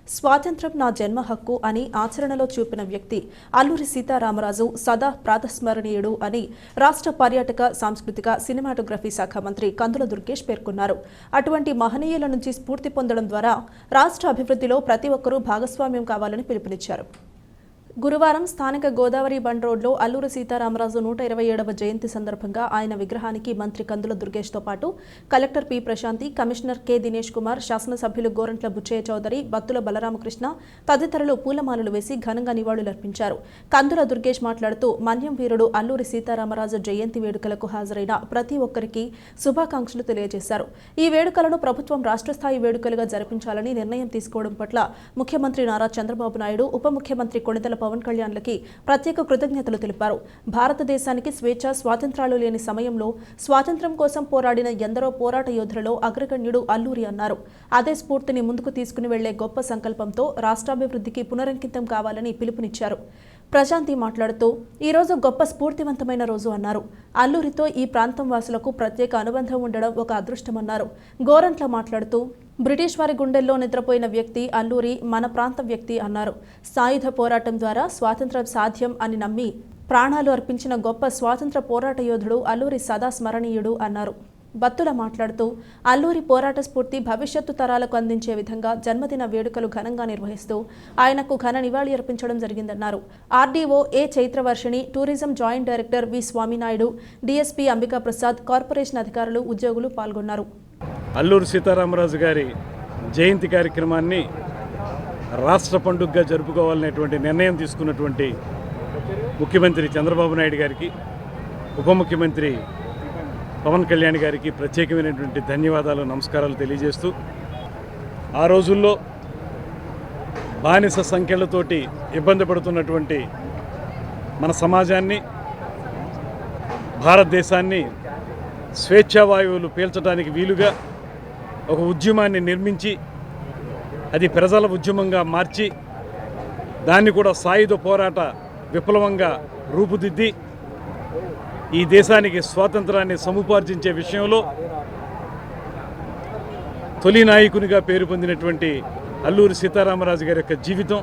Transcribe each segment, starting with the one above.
స్వాతంత్ర్యం నా జన్మ హక్కు అని ఆచరణలో చూపిన వ్యక్తి అల్లూరి సీతారామరాజు సదా ప్రాతస్మరణీయుడు అని రాష్ట్ర పర్యాటక సాంస్కృతిక సినిమాటోగ్రఫీ శాఖ మంత్రి కందుల దుర్గేష్ పేర్కొన్నారు. అటువంటి మహనీయుల నుంచి స్ఫూర్తి పొందడం ద్వారా రాష్ట్ర అభివృద్ధిలో ప్రతి ఒక్కరూ భాగస్వామ్యం కావాలని పిలుపునిచ్చారు. గురువారం స్థానిక గోదావరి బండ్ రోడ్లో అల్లూరి సీతారామరాజు 127వ జయంతి సందర్భంగా ఆయన విగ్రహానికి మంత్రి కందుల దుర్గేష్తో పాటు collector P Prashanthi, commissioner K Dinesh Kumar, శాసనసభ్యులు గోరంట్ల బుచ్చయ్య చౌదరి, బత్తుల బలరామకృష్ణ తదితరులు పూలమాలలు వేసి ఘనంగా నివాళులర్పించారు. కందుల దుర్గేష్ మాట్లాడుతూ మన్యం వీరుడు అల్లూరి సీతారామరాజు జయంతి వేడుకలకు హాజరైన ప్రతి ఒక్కరికి శుభాకాంక్షలు తెలియజేశారు. ఈ వేడుకలను ప్రభుత్వం రాష్ట్ర స్థాయి వేడుకలుగా జరిపించాలని నిర్ణయం తీసుకోవడం పట్ల ముఖ్యమంత్రి నారా చంద్రబాబు నాయుడు, ఉప ముఖ్యమంత్రి కొణిదెల పవన్ కళ్యాణ్లకి ప్రత్యేక కృతజ్ఞతలు తెలిపారు. భారతదేశానికి స్వేచ్ఛ స్వాతంత్రాలు లేని సమయంలో స్వాతంత్ర్యం కోసం పోరాడిన ఎందరో పోరాట యోధులలో అగ్రగణ్యుడు అల్లూరి అన్నారు. అదే స్ఫూర్తిని ముందుకు తీసుకుని వెళ్లే గొప్ప సంకల్పంతో రాష్ట్రాభివృద్ధికి పునరంకితం కావాలని పిలుపునిచ్చారు. ప్రశాంతి మాట్లాడుతూ ఈరోజు గొప్ప స్ఫూర్తివంతమైన రోజు అన్నారు. అల్లూరితో ఈ ప్రాంతం వాసులకు ప్రత్యేక అనుబంధం ఉండడం ఒక అదృష్టమన్నారు. గోరంట్ల మాట్లాడుతూ బ్రిటిష్ వారి గుండెల్లో నిద్రపోయిన వ్యక్తి అల్లూరి మన ప్రాంత వ్యక్తి అన్నారు. సాయుధ పోరాటం ద్వారా స్వాతంత్ర్యం సాధ్యం అని నమ్మి ప్రాణాలు అర్పించిన గొప్ప స్వాతంత్ర పోరాట యోధుడు అల్లూరి సదా స్మరణీయుడు అన్నారు. బత్తుల మాట్లాడుతూ అల్లూరి పోరాట స్ఫూర్తి భవిష్యత్తు తరాలకు అందించే విధంగా జన్మదిన వేడుకలు ఘనంగా నిర్వహిస్తూ ఆయనకు ఘన నివాళి అర్పించడం జరిగిందన్నారు. RDO A Chaitravarshini, tourism joint director V Swaminaidu, DSP Ambika Prasad, corporation అధికారులు, ఉద్యోగులు పాల్గొన్నారు. అల్లూరి సీతారామరాజు గారి జయంతి కార్యక్రమాన్ని రాష్ట్ర పండుగగా జరుపుకోవాలనేటువంటి నిర్ణయం తీసుకున్నటువంటి ముఖ్యమంత్రి చంద్రబాబు నాయుడు గారికి, ఉప ముఖ్యమంత్రి పవన్ కళ్యాణ్ గారికి ప్రత్యేకమైనటువంటి ధన్యవాదాలు, నమస్కారాలు తెలియజేస్తూ, ఆ రోజుల్లో బానిస సంఖ్యలతోటి ఇబ్బంది పడుతున్నటువంటి మన సమాజాన్ని, భారతదేశాన్ని స్వేచ్ఛావాయువులు పీల్చడానికి వీలుగా ఒక ఉద్యమాన్ని నిర్మించి అది ప్రజల ఉద్యమంగా మార్చి దాన్ని కూడా సాయుధ పోరాట విప్లవంగా రూపుదిద్ది ఈ దేశానికి స్వాతంత్రాన్ని సముపార్జించే విషయంలో తొలి నాయకునిగా పేరు పొందినటువంటి అల్లూరి సీతారామరాజు గారి యొక్క జీవితం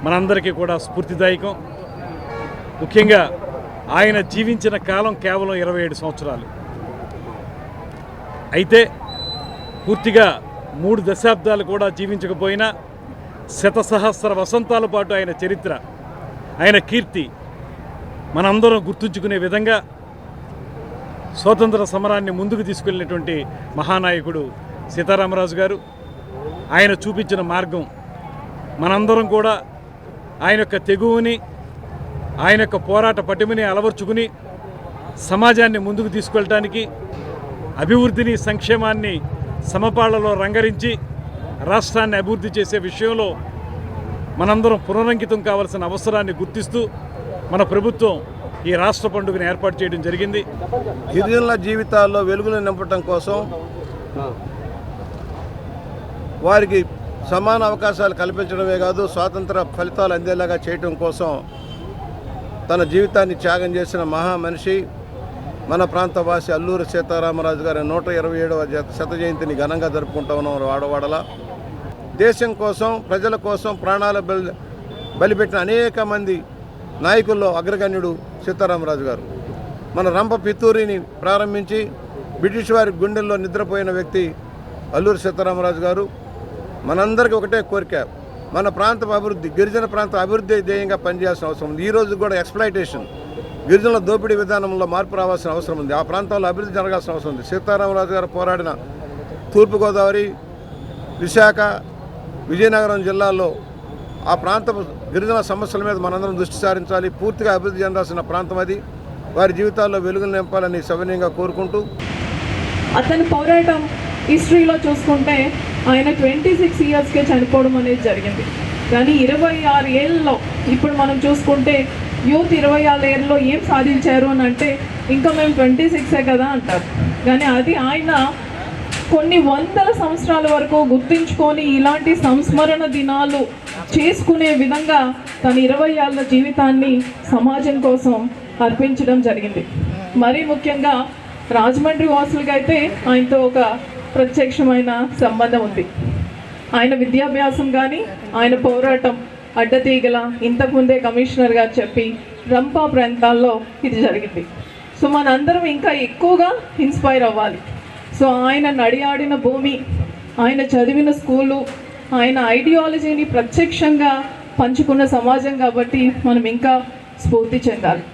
మనందరికీ కూడా స్ఫూర్తిదాయకం. ముఖ్యంగా ఆయన జీవించిన కాలం కేవలం 27 సంవత్సరాలు. అయితే పూర్తిగా 3 దశాబ్దాలు కూడా జీవించకపోయినా శతసహస్ర వసంతాల పాటు ఆయన చరిత్ర, ఆయన కీర్తి మనందరం గుర్తుంచుకునే విధంగా స్వాతంత్ర సమరాన్ని ముందుకు తీసుకెళ్ళినటువంటి మహానాయకుడు సీతారామరాజు గారు. ఆయన చూపించిన మార్గం మనందరం కూడా ఆయన యొక్క తెగువని, ఆయన యొక్క పోరాట పటిమని అలవర్చుకుని సమాజాన్ని ముందుకు తీసుకెళ్ళటానికి, అభివృద్ధిని, సంక్షేమాన్ని సమపాళ్లలో రంగరించి రాష్ట్రాన్ని అభివృద్ధి చేసే విషయంలో మనందరం పునరంకితం కావాల్సిన అవసరాన్ని గుర్తిస్తూ మన ప్రభుత్వం ఈ రాష్ట్ర పండుగను ఏర్పాటు చేయడం జరిగింది. గిరిజనుల జీవితాల్లో వెలుగులు నింపటం కోసం, వారికి సమాన అవకాశాలు కల్పించడమే కాదు, స్వాతంత్ర ఫలితాలు అందేలాగా చేయటం కోసం తన జీవితాన్ని త్యాగం చేసిన మహామనిషి మన ప్రాంతవాసి అల్లూరి సీతారామరాజు గారి 127వ శత జయంతిని ఘనంగా జరుపుకుంటూ ఉన్నాం. వాడవాడలా దేశం కోసం, ప్రజల కోసం ప్రాణాలు బలిపెట్టిన అనేక మంది నాయకుల్లో అగ్రగణ్యుడు సీతారామరాజు గారు. మన రంప పిత్తూరిని ప్రారంభించి బ్రిటిష్ వారి గుండెల్లో నిద్రపోయిన వ్యక్తి అల్లూరి సీతారామరాజు గారు. మనందరికీ ఒకటే కోరిక, మన ప్రాంతం అభివృద్ధి, గిరిజన ప్రాంతం అభివృద్ధి ధ్యేయంగా పనిచేయాల్సిన అవసరం ఉంది. ఈరోజు కూడా ఎక్స్‌ప్లాయిటేషన్, గిరిజనుల దోపిడీ విధానంలో మార్పు రావాల్సిన అవసరం ఉంది. ఆ ప్రాంతాల్లో అభివృద్ధి జరగాల్సిన అవసరం ఉంది. సీతారామరాజు గారు పోరాడిన తూర్పుగోదావరి, విశాఖ, విజయనగరం జిల్లాల్లో ఆ ప్రాంత గిరిజన సమస్యల మీద మనందరం దృష్టి సారించాలి. పూర్తిగా అభివృద్ధి చెందాల్సిన ప్రాంతం అది. వారి జీవితాల్లో వెలుగులు నింపాలని సవినయంగా కోరుకుంటూ, అతని పోరాటం హిస్టరీలో చూసుకుంటే ఆయన 26 ఇయర్స్కే చనిపోవడం అనేది జరిగింది. కానీ 26 ఏళ్ళలో ఇప్పుడు మనం చూసుకుంటే యూత్ 26 ఏళ్ళలో ఏం సాధించారు అని అంటే ఇంకా మేము 26 కదా అంటారు. కానీ అది ఆయన కొన్ని వందల సంవత్సరాల వరకు గుర్తించుకొని ఇలాంటి సంస్మరణ దినాలు చేసుకునే విధంగా తన 20 ఏళ్ళ జీవితాన్ని సమాజం కోసం అర్పించడం జరిగింది. మరీ ముఖ్యంగా రాజమండ్రి వాసులకైతే ఆయనతో ఒక ప్రత్యక్షమైన సంబంధం ఉంది. ఆయన విద్యాభ్యాసం కానీ ఆయన పోరాటం అడ్డతీగల ఇంతకుముందే కమిషనర్ గారు చెప్పి రంపా ప్రాంతాల్లో ఇది జరిగింది. సో మనందరం ఇంకా ఎక్కువగా ఇన్స్పైర్ అవ్వాలి. సో ఆయన నడియాడిన భూమి, ఆయన చదివిన స్కూలు, ఆయన ఐడియాలజీని ప్రత్యక్షంగా పంచుకున్న సమాజం కాబట్టి మనం ఇంకా స్ఫూర్తి చెందాలి.